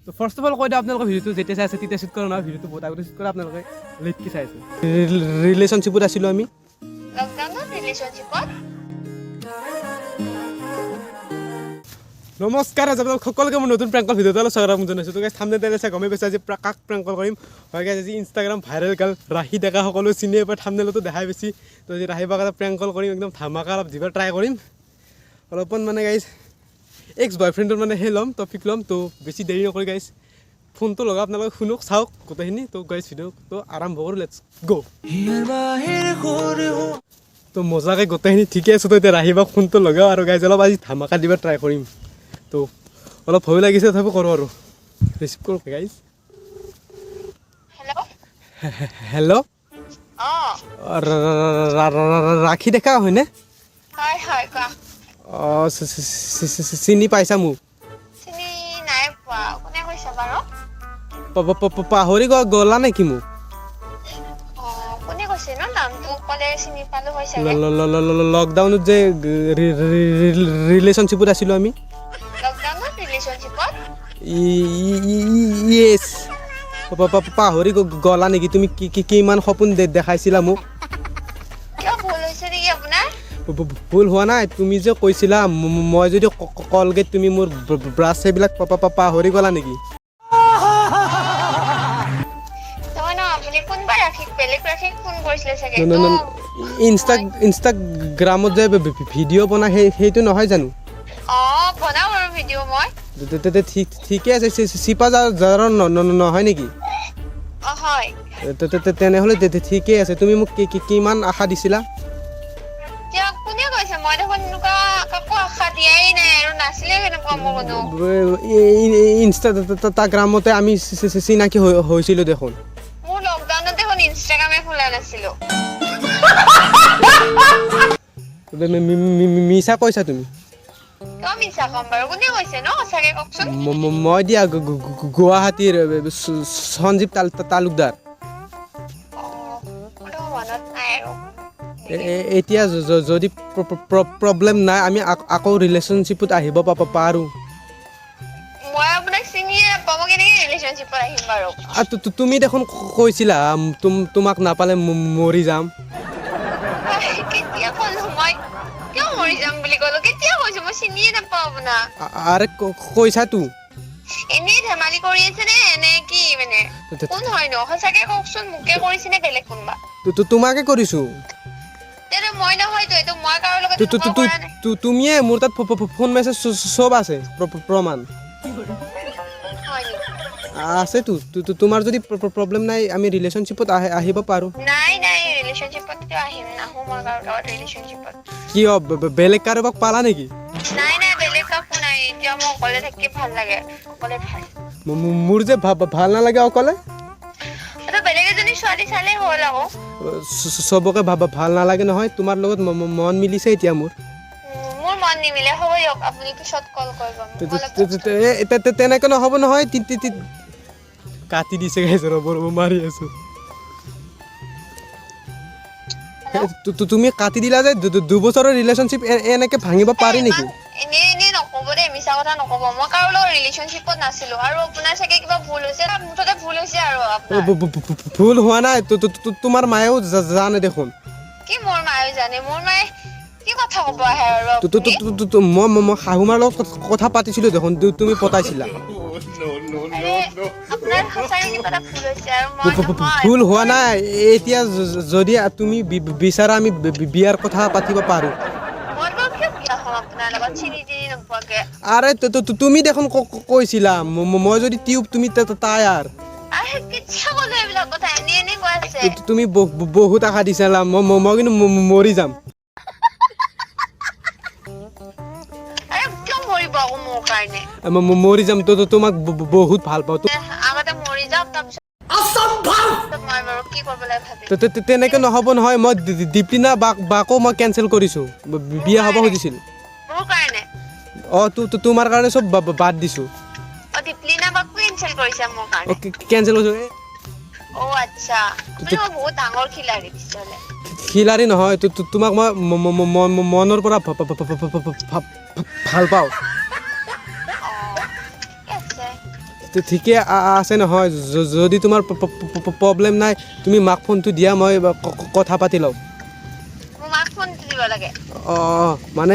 তো first of all কৈ দিওঁ আপোনালোকৰ ভিডিঅ'টো যেতিয়া চাই আছে তেতিয়া শ্বুট কৰা নহয়, ভিডিঅ'টো বহুত আগতে শ্বুট কৰা, আপোনালোকে লেটকৈ চাই আছে। ৰিলেশ্যনশ্বিপত আছিলোঁ আমি। লকডাউনত ৰিলেশ্যনশ্বিপত নমস্কাৰ, আপোনালোক সকলোকে মোৰ নতুন প্ৰেংকল ভিডিঅ'টো অলপ স্বাগতম জনাইছোঁ। তো গাইছ থাম্বনেইল টাইটেল চাই গমেই পাইছে আজি কাক প্ৰেংকল কৰিম। হয় গাইছ, আজি ইনষ্টাগ্ৰাম ভাইৰেল গাৰ্ল ৰাহি ডেকা সকলো চিনিয়ে পায়, থাম্বনেইলতো দেখাই বেছি। তো আজি ৰাহি বাক এটা প্ৰেংকল কৰিম, একদম ধামাকা অলপ দিব ট্ৰাই কৰিম। অলপমান মানে গাইছ এক্স বয়ফ্ৰেণ্ডৰ মানে সেই ল'ম, টপিক ল'ম। তো বেছি দেৰি নকৰি গাইছ ফোনটো লগা আপোনালোকে শুনক, চাওক গোটেইখিনি। তো গাইছ ভিডিঅ'টো আৰম্ভ কৰোঁ, লেটছ গ'। তো মজাকৈ গোটেইখিনি ঠিকে আছোঁ। তো এতিয়া ৰাহি বাক ফোনটো লগাওঁ আৰু গাইছ অলপ আজি ধামাকা দিব ট্ৰাই কৰিম। তো অলপ ভয় লাগিছে, তথাপিও কৰোঁ আৰু ৰিচিভ কৰোঁ গাইজ। হেল্ল' ৰাখি ডেকা হয়নে? হয় হয় কোৱা। অঁ, চিনি পাইছা মোক? চিনি নাই পোৱা, কোনে কৈছে বাৰু? পাহৰি গ'লা নেকি মোক? কোনে কৈছে ন? নামটো ক'লে চিনি পালো হয় চাগে। লকডাউনত যে ৰিলেশ্যনশ্বিপত আছিলোঁ আমি। লকডাউনত ৰিলেশ্যনশ্বিপত? ইয়েছ। পাহৰি গ'লা নেকি? তুমি কিমান সপোন দেখাইছিলা মোক? কিয় ভুল হৈছে নেকি আপোনাৰ? ভুল হোৱা নাই, তুমি যে কৈছিলা মই যদি কলগেট তুমি মোৰ ব্ৰাছ সেইবিলাক পাহৰি গ'লা নেকি? নহয় ন, আপুনি কোনবা ৰাখিক বেলেগ ৰাখিক ফোন কৰিছিলে চাগে। ইনষ্টাগ্ৰামত যে ভিডিঅ' বনাই সেইটো নহয় জানো? বনাওঁ বাৰু ভিডিঅ' মই। ঠিকে আছে, চিপা যাৰ নহয় নেকি? হয়। তেনেহ'লে ঠিকেই আছে। তুমি মোক কিমান আশা দিছিলা? কোনে কৈছে? মই দেখোন এনেকুৱা কাকো আশা দিয়াই নাই আৰু নাছিলে সেনেকুৱা মোৰ কোনো। ইনষ্টাগ্ৰামতে আমি চিনাকি হৈছিলোঁ দেখোন। মোৰ লকডাউনত দেখোন ইনষ্টাগ্ৰামে খোলা নাছিলো। মিছা কৈছা তুমি। কিয় মিছা কম বাৰু? কোনে কৈছে ন? সঁচাকে কওকচোন। মই দিয়া গুৱাহাটীৰ সঞ্জীৱ তালুকদাৰ। মনত নাই আৰু। এতিয়া যদি প্ৰব্লেম নাই, আমি আকৌ ৰিলেশ্যনশ্বিপত আহিব পাৰোঁ। মই আপোনাক চিনিয়ে নাপাওঁ, মই কেনেকে ৰিলেশ্যনশ্বিপত আহিম বাৰু? তুমি দেখোন কৈছিলা তোমাক নাপালে মৰি যাম। কেতিয়া ক'লো মই? কিয় মৰি যাম বুলি ক'লো? কেতিয়া কৈছো? মই চিনিয়ে নাপাওঁ আপোনাক। আৰে কৈছাতো। এনেই ধেমালি কৰি আছে নে এনে কি মানে? কোন হয় ন? সঁচাকে কওকচোন, মোকে কৰিছে নে বেলেগ কোনোবা? তোমাকে কৰিছোঁ। মই নহয়তো, এইটো মই কাৰো লগত কৰা নাই। তুমিয়ে, মোৰ তাত ফোন মেছেজ চব আছে, প্ৰমাণ আছেতো। তোমাৰ যদি প্ৰব্লেম নাই, আমি ৰিলেশ্যনশ্বিপত আহিব পাৰোঁ। নাই ৰিলেশ্যনশ্বিপত আহিম, নাহো মই কাৰো লগত ৰিলেশ্যনশ্বিপত। কিয়, বেলেগ কাৰোবাক পালা নেকি? নাই বেলেগ কাকো নাই, এতিয়া মই অকলে থাকি ভাল লাগে, অকলে ভাল। মোৰ যে ভাল নালাগে অকলে। বেলেগ এজনী ছোৱালী চালে হ'ল আকৌ। চবকে ভাল নালাগে নহয়, তোমাৰ লগত মন মিলিছে এতিয়া মোৰ মন নিমিলে। হ'ব দিয়ক, আপুনি পিছত কল কৰিব। তেনেকে নহ'ব নহয়। কাটি দিছে গাইছ, ৰ'ব মাৰি আছো। তুমি কাটি দিলা যে 2 বছৰৰ ৰিলেশ্যনশ্বিপ এনেকে ভাঙিব পাৰি নেকি? এনেই নক'ব দেই, মিছা কথা নক'ব। মই কাৰো লগত ৰিলেশ্যনশ্বিপত নাছিলো আৰু আপোনাৰ চাগে কিবা ভুল হৈছে, মুঠতে ভুল হৈছে আৰু আপোনাৰ। ভুল হোৱা নাই, তোমাৰ মায়েও জানে দেখোন। কি মোৰ মায়েও জানে? মোৰ মায়ে কি কথা ক'ব আহে আৰু? মই শাহুমাৰ লগত কথা পাতিছিলো দেখোন, তুমি পতাইছিলা। আপোনাৰ সঁচাই কিবা এটা ভুল হৈছে আৰু ভুল হোৱা নাই। এতিয়া যদি তুমি বিচাৰা, আমি বিয়াৰ কথা পাতিব পাৰোঁ। আৰে তুমি দেখোন কৈছিলা মই যদি টিউব, তুমি টায়াৰ। তুমি বহুত আশা দিছিলা, মই কিন্তু মৰি যাম। মৰি যাম, তোমাক বহুত ভাল পাওঁ। তেনেকে নহ'ব নহয়। মই দীপলিনা বাকো মই কেঞ্চেল কৰিছোঁ, বিয়া হ'ব খুজিছিল। তোমাৰ কাৰণে চব বাদ দিছোঁ। কেঞ্চেল কৰিছোঁ। খিলাৰী নহয়, তোমাক মই মনৰ পৰা ভাল পাওঁ। ঠিকে আছে নহয় যদি তোমাৰ প্ৰব্লেম নাই তুমি মাক ফোনটো দিয়া মই কথা পাতি লওঁ মোৰ মাক ফোনটো দিব লাগে অঁ মানে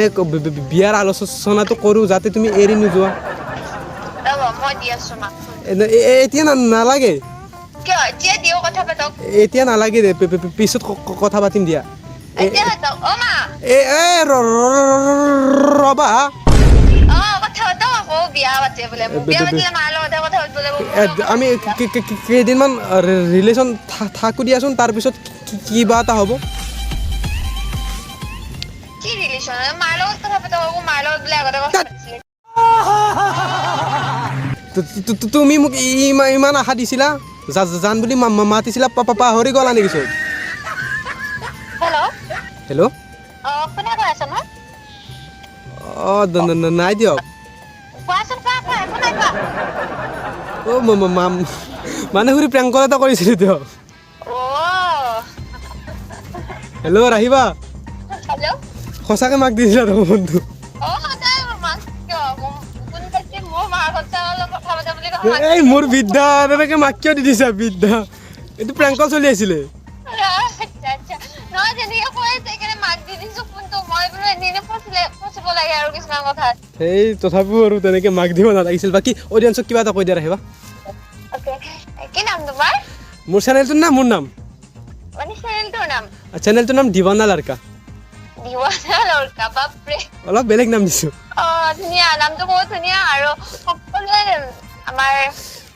বিয়াৰ আলোচনাটো কৰোঁ যাতে তুমি এৰি নোযোৱা ৰ'ব মই দি আছো মাক ফোন এতিয়া নালাগে কিয় এতিয়া দিও কথা পাতক এতিয়া নালাগে দে পিছত কথা পাতিম দিয়া এতিয়া পাতক অ মা ৰ'বা কথা পাতক আকৌ বিয়া পাতে বোলে মোক বিয়া পাতিলে মাৰ লগতে কথা পাতিব লাগিব আমি কেইদিনমান ৰিলেশ্যন থাকোঁ দিয়াচোন তাৰপিছত কিবা এটা হ'ব কি ৰিলেশ্যন মাৰ লগত কথা পাতক আকৌ মাৰ লগত বোলে আগতে কথা পাতিছিলে তুমি মোক ইমান আশা দিছিলা জান বুলি মাতিছিলা পাহৰি গ'লা নেকি চব হেল্ল' হেল্ল' কোনে কৈ আছে মই অঁ নাই দিয়ক কোৱাচোন কোৱা একো নাই কোৱা মানে সুৰি প্ৰেংক কল এটা কৰিছিলোঁ দিয়ক হেল্ল' ৰাহিবা হেল্ল' সঁচাকৈ মাক দিছিলা দেখোন ফোনটো এই মোৰ বৃদ্ধা তেনেকে মাক কিয় দি দিছা বৃদ্ধা এইটো প্ৰেংক কল চলি আছিলে সেই তথাপিও আৰু তেনেকে মাক দিব নালাগিছিল বাকী অডিয়েঞ্চক কিবা এটা কৈ দিয়া ৰাখিবা কি নাম তোমাৰ মোৰ চেনেলটোৰ নাম মোৰ নাম মানে চেনেলটোৰ নাম চেনেলটোৰ নাম দিৱানা লাড়কা দিৱানা লাড়কা বাপৰে অলপ বেলেগ নাম দিছোঁ ধুনীয়া নামটো বহুত ধুনীয়া আৰু সকলোৱে আমাৰ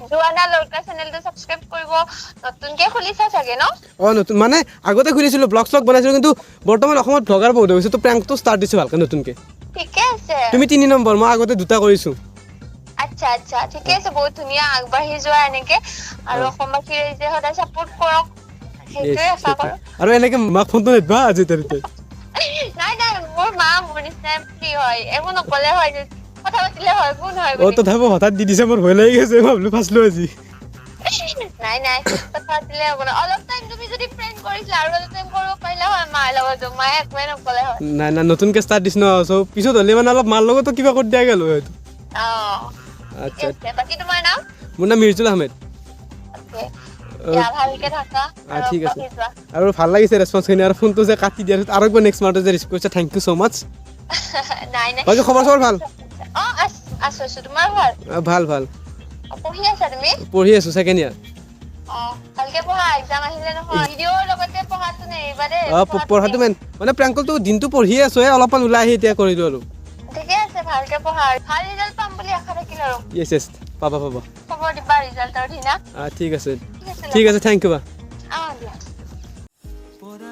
দিৱানা লাড়কা চেনেলটো সাবস্ক্ৰাইব কৰিব নতুনকে খুলিছা চাগে ন নতুন মানে আগতে খুলিছিলোঁ ব্লগ চলগ বনাইছিলোঁ কিন্তু বৰ্তমান অসমত ব্লগাৰ বহুত হৈ গৈছে তো প্ৰেংকটো ষ্টাৰ্ট দিছোঁ ভালকৈ নতুনকৈ ঠিকে আছে তুমি 3 নম্বৰ মই আগতে 2টা কৰিছোঁ আচ্ছা আচ্ছা ঠিকে আছে বহুত ধুনীয়া আগবাঢ়ি যোৱা এনেকে আৰু অসমবাসীৰ যে সদায় সাপোৰ্ট কৰক সেইটোৱে আশা কৰোঁ আৰু এনেকে মাক ফোনটো নিদিবা আজি তেৰিতে নাই মোৰ মা মোৰ নিচিনা ফ্ৰী হয় একো নকলে হয় কথা পাতিলে হয় কোন হয় তথাপিও হঠাৎ দি দিছে মোৰ ভয় লাগি গৈছে মই ভাবিলোঁ ফাঁচলোঁ আজি নাই কথা পাতিলে হ'ব না অলপ টাইম তুমি যদি ফ্ৰেণ্ড কৰিছিলা আৰু অলপ টাইম কৰিব পাৰিলা হয় মাৰ লগত মায়ে একোৱে নকলে হয় নাই নতুনকৈ ষ্টাৰ্ট দিছোঁ ন চ' পিছত হ'লে মানে অলপ মাৰ লগতো কিবা কৰি দিয়া গ'ল হয়তো আচ্ছা বাকী তোমাৰ নাম মোৰ নাম মিৰ্জুল আহমেদ ভালকে থাকা ঠিক আছে আৰু ভাল লাগিছে ৰেছপন্সখিনি আৰু ফোনটো যে কাটি দিয়াৰ পিছত আৰু একবাৰ নেক্সট মাহত যে ৰিচিভ কৰিছে থেংক ইউ ছ' মাছ নাই বাকী খবৰ চবৰ ভাল আছো তোমাৰ ভাল ভাল পঢ়ি আছা তুমি পঢ়ি আছোঁ ছেকেণ্ড ইয়াৰ ভালকে পঢ়া এক্সাম আহিলে নহয় ভিডিঅ'ৰ লগতে পঢ়াটো নেৰিবা দেই পঢ়াটো মেইন মানে প্ৰেংকলটো দিনটো পঢ়িয়ে আছোঁ অলপমান ওলাই আহি এতিয়া কৰিলোঁ আৰু ঠিকে আছে ভালকে পঢ়া ভাল ৰিজাল্ট পাম বুলি আশা থাকিল আৰু য়েছ পাবা খবৰ দিবা ৰিজাল্টৰ দিনা ঠিক আছে থেংক ইউ বা দিয়া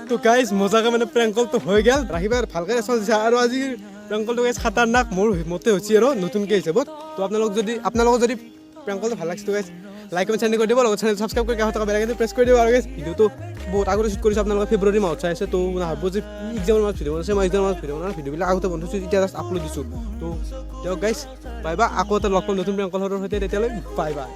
তো গাইজ মজাকে মানে প্ৰেংক কলটো হৈ গ'ল ৰাখিবা ভালকৈ ৰেছপন্স দিছে আৰু আজি প্ৰেংক কলটো গাইজ খাতাৰনাক মোৰ মতে হৈছে আৰু নতুনকৈ হিচাপত তো আপোনালোকক যদি প্ৰেংক কলটো ভাল লাগিছে তো গাইজ লাইক কমেণ্ট চেণ্ড কৰি দিব লগত চেনেল ছাবস্ক্ৰাইব কৰি কাষত থকা বেলেগ প্ৰেছ কৰি দিব আৰু গাইজ ভিডিঅ'টো বহুত আগতে শ্বুট কৰিছোঁ আপোনালোকে ফেব্ৰুৱাৰী মাহত চাই আছে তো ভাবিব যে এক্সামৰ মাহত ভিডিঅ' বনাইছে মই এক্সামৰ মাহত ভিডিঅ' বনাওঁ ভিডিঅ'বিলাক আগতে বনাইছোঁ এতিয়া জাষ্ট আপলোড দিছোঁ তো দিয়ক গাইজ বাই বাই আকৌ এটা লগ পাম নতুন প্ৰেংক কলৰ সৈতে তেতিয়ালৈ বাই বাই